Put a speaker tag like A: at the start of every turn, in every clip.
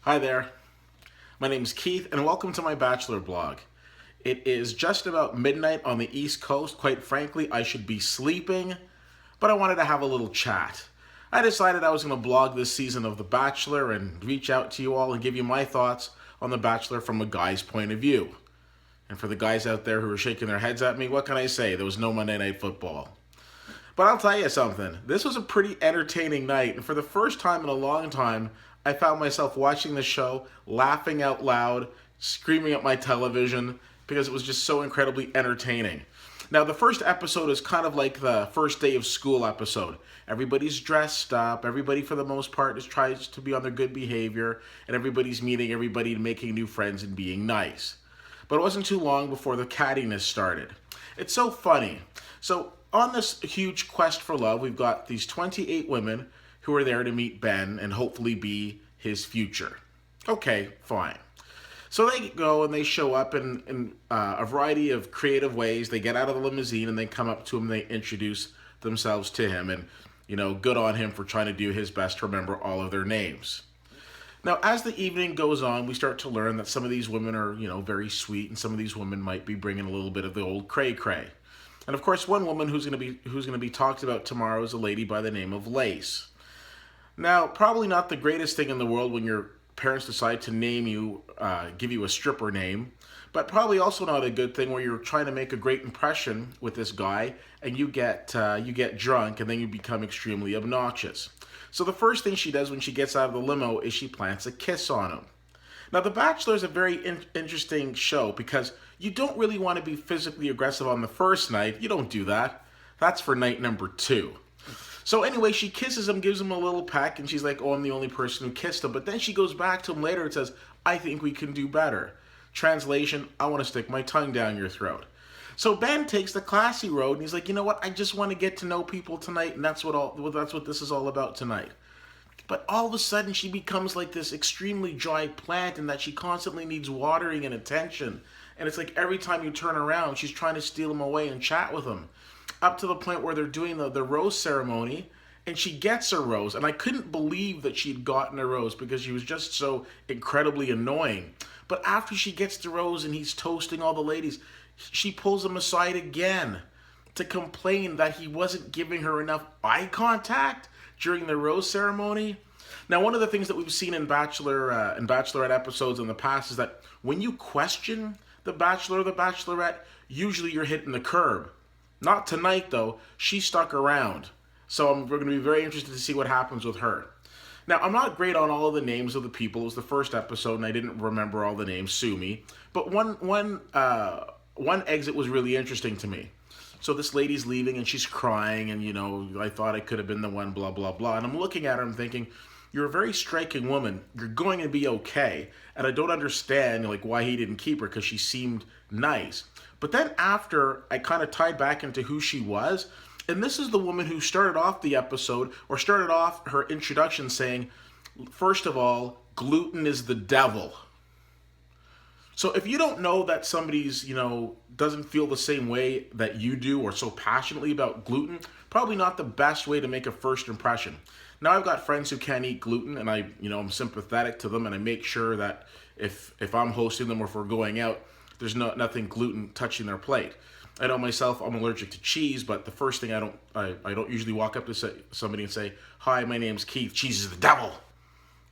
A: Hi there, my name's Keith and welcome to my Bachelor blog. It is just about midnight on the East Coast. Quite frankly, I should be sleeping, but I wanted to have a little chat. I decided I was going to blog this season of The Bachelor and reach out to you all and give you my thoughts on The Bachelor from a guy's point of view. And for the guys out there who are shaking their heads at me, what can I say? There was no Monday Night Football. But I'll tell you something. This was a pretty entertaining night, and for the first time in a long time, I found myself watching the show, laughing out loud, screaming at my television, because it was just so incredibly entertaining. Now, the first episode is kind of like the first day of school episode. Everybody's dressed up, everybody for the most part tries to be on their good behavior, and everybody's meeting everybody and making new friends and being nice. But it wasn't too long before the cattiness started. It's so funny. So, on this huge quest for love, we've got these 28 women who are there to meet Ben and hopefully be his future. Okay, fine. So they go and they show up in a variety of creative ways. They get out of the limousine and they come up to him and they introduce themselves to him. And, good on him for trying to do his best to remember all of their names. Now, as the evening goes on, we start to learn that some of these women are, very sweet, and some of these women might be bringing a little bit of the old cray-cray. And of course, one woman who's going to be talked about tomorrow is a lady by the name of Lace. Now, probably not the greatest thing in the world when your parents decide to name you, give you a stripper name, but probably also not a good thing where you're trying to make a great impression with this guy and you get drunk and then you become extremely obnoxious. So the first thing she does when she gets out of the limo is she plants a kiss on him. Now, The Bachelor is a very interesting show because you don't really want to be physically aggressive on the first night. You don't do that. That's for night number 2. So anyway, she kisses him, gives him a little peck, and she's like, oh, I'm the only person who kissed him. But then she goes back to him later and says, I think we can do better. Translation, I want to stick my tongue down your throat. So Ben takes the classy road, and he's like, you know what? I just want to get to know people tonight, and that's what this is all about tonight. But all of a sudden, she becomes like this extremely dry plant and that she constantly needs watering and attention. And it's like every time you turn around, she's trying to steal him away and chat with him. Up to the point where they're doing the rose ceremony, and she gets a rose. And I couldn't believe that she'd gotten a rose because she was just so incredibly annoying. But after she gets the rose and he's toasting all the ladies, she pulls him aside again to complain that he wasn't giving her enough eye contact during the rose ceremony. Now, one of the things that we've seen in Bachelor and Bachelorette episodes in the past is that when you question the Bachelor or the Bachelorette, usually you're hitting the curb. Not tonight, though. She stuck around. So we're going to be very interested to see what happens with her. Now, I'm not great on all of the names of the people. It was the first episode, and I didn't remember all the names. Sue me. But one exit was really interesting to me. So this lady's leaving and she's crying and, I thought I could have been the one, blah, blah, blah. And I'm looking at her and thinking, you're a very striking woman. You're going to be okay. And I don't understand, why he didn't keep her because she seemed nice. But then after I kind of tied back into who she was, and this is the woman who started off the episode or started off her introduction saying, first of all, gluten is the devil. So if you don't know that somebody's, doesn't feel the same way that you do or so passionately about gluten, probably not the best way to make a first impression. Now, I've got friends who can't eat gluten, and I'm sympathetic to them, and I make sure that if I'm hosting them or if we're going out, there's nothing gluten touching their plate. I know myself, I'm allergic to cheese, but the first thing I don't usually walk up to somebody and say, hi, my name's Keith, cheese is the devil,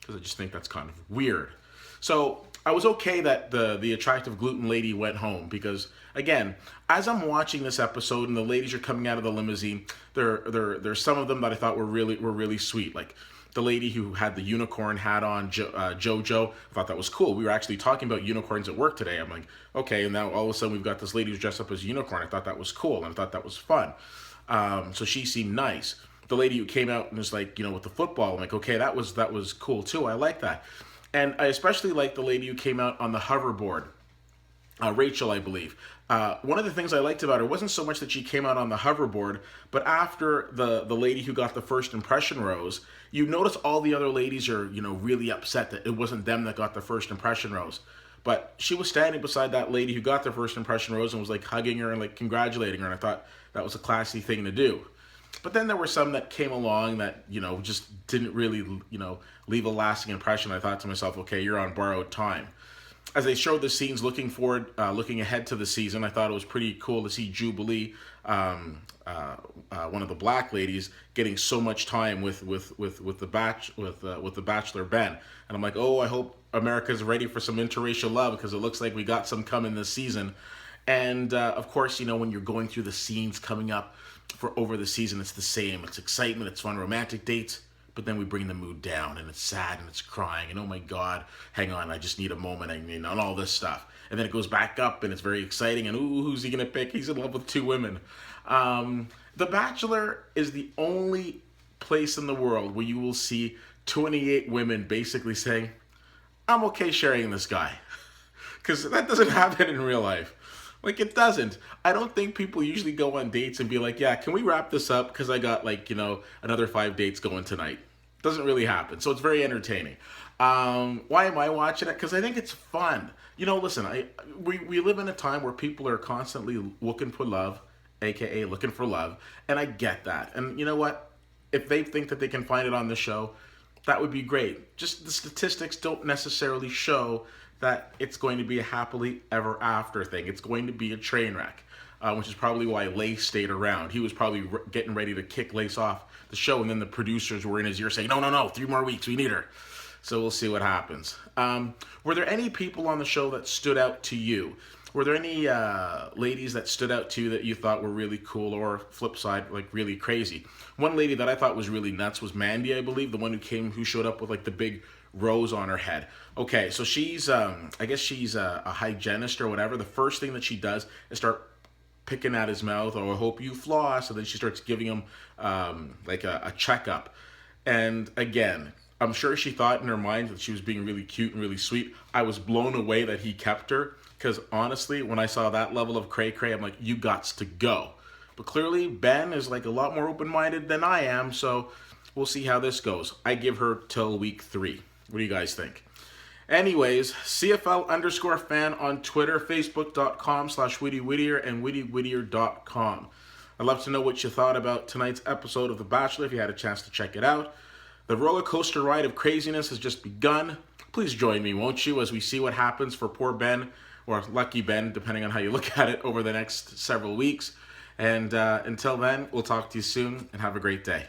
A: because I just think that's kind of weird. So I was okay that the attractive gluten lady went home because, again, as I'm watching this episode and the ladies are coming out of the limousine, there's some of them that I thought were really sweet. Like the lady who had the unicorn hat on, JoJo, I thought that was cool. We were actually talking about unicorns at work today. I'm like, okay, and now all of a sudden we've got this lady who's dressed up as a unicorn. I thought that was cool, and I thought that was fun. So she seemed nice. The lady who came out and was like, with the football, I'm like, okay, that was cool too. I like that. And I especially like the lady who came out on the hoverboard, Rachel, I believe. One of the things I liked about her wasn't so much that she came out on the hoverboard, but after the lady who got the first impression rose, you notice all the other ladies are, really upset that it wasn't them that got the first impression rose. But she was standing beside that lady who got the first impression rose and was like hugging her and like congratulating her, and I thought that was a classy thing to do. But then there were some that came along that, just didn't really, leave a lasting impression. I thought to myself, okay, you're on borrowed time. As they showed the scenes looking ahead to the season, I thought it was pretty cool to see Jubilee, one of the black ladies, getting so much time with the Bachelor Ben. And I'm like, oh, I hope America's ready for some interracial love, because it looks like we got some coming this season. And of course, when you're going through the scenes coming up for over the season, it's the same. It's excitement, it's fun, romantic dates. But then we bring the mood down, and it's sad, and it's crying, and oh my God, hang on, I just need a moment, and all this stuff. And then it goes back up, and it's very exciting, and ooh, who's he gonna pick? He's in love with 2 women. The Bachelor is the only place in the world where you will see 28 women basically saying, I'm okay sharing this guy. Because that doesn't happen in real life. Like, it doesn't. I don't think people usually go on dates and be like, yeah, can we wrap this up? Because I got, another 5 dates going tonight. Doesn't really happen. So it's very entertaining. Why am I watching it? Because I think it's fun. Listen, we live in a time where people are constantly looking for love, aka looking for love, and I get that. And you know what? If they think that they can find it on the show, that would be great. Just the statistics don't necessarily show that it's going to be a happily ever after thing. It's going to be a train wreck, which is probably why Lace stayed around. He was probably getting ready to kick Lace off the show, and then the producers were in his ear saying, no, 3 more weeks, we need her. So we'll see what happens. Were there any people on the show that stood out to you? Were there any ladies that stood out to you that you thought were really cool, or flip side, like really crazy? One lady that I thought was really nuts was Mandy, I believe, the one who showed up with the big rose on her head. Okay, so she's, I guess she's a hygienist or whatever. The first thing that she does is start picking at his mouth, or I hope you floss, and then she starts giving him a checkup. And again, I'm sure she thought in her mind that she was being really cute and really sweet. I was blown away that he kept her, because honestly, when I saw that level of cray-cray, I'm like, you gots to go. But clearly, Ben is a lot more open-minded than I am, so we'll see how this goes. I give her till week 3. What do you guys think? Anyways, CFL_fan on Twitter, Facebook.com/WhittyWhittier, and WhittyWhittier.com. I'd love to know what you thought about tonight's episode of The Bachelor, if you had a chance to check it out. The roller coaster ride of craziness has just begun. Please join me, won't you, as we see what happens for poor Ben, or lucky Ben, depending on how you look at it, over the next several weeks. And until then, we'll talk to you soon, and have a great day.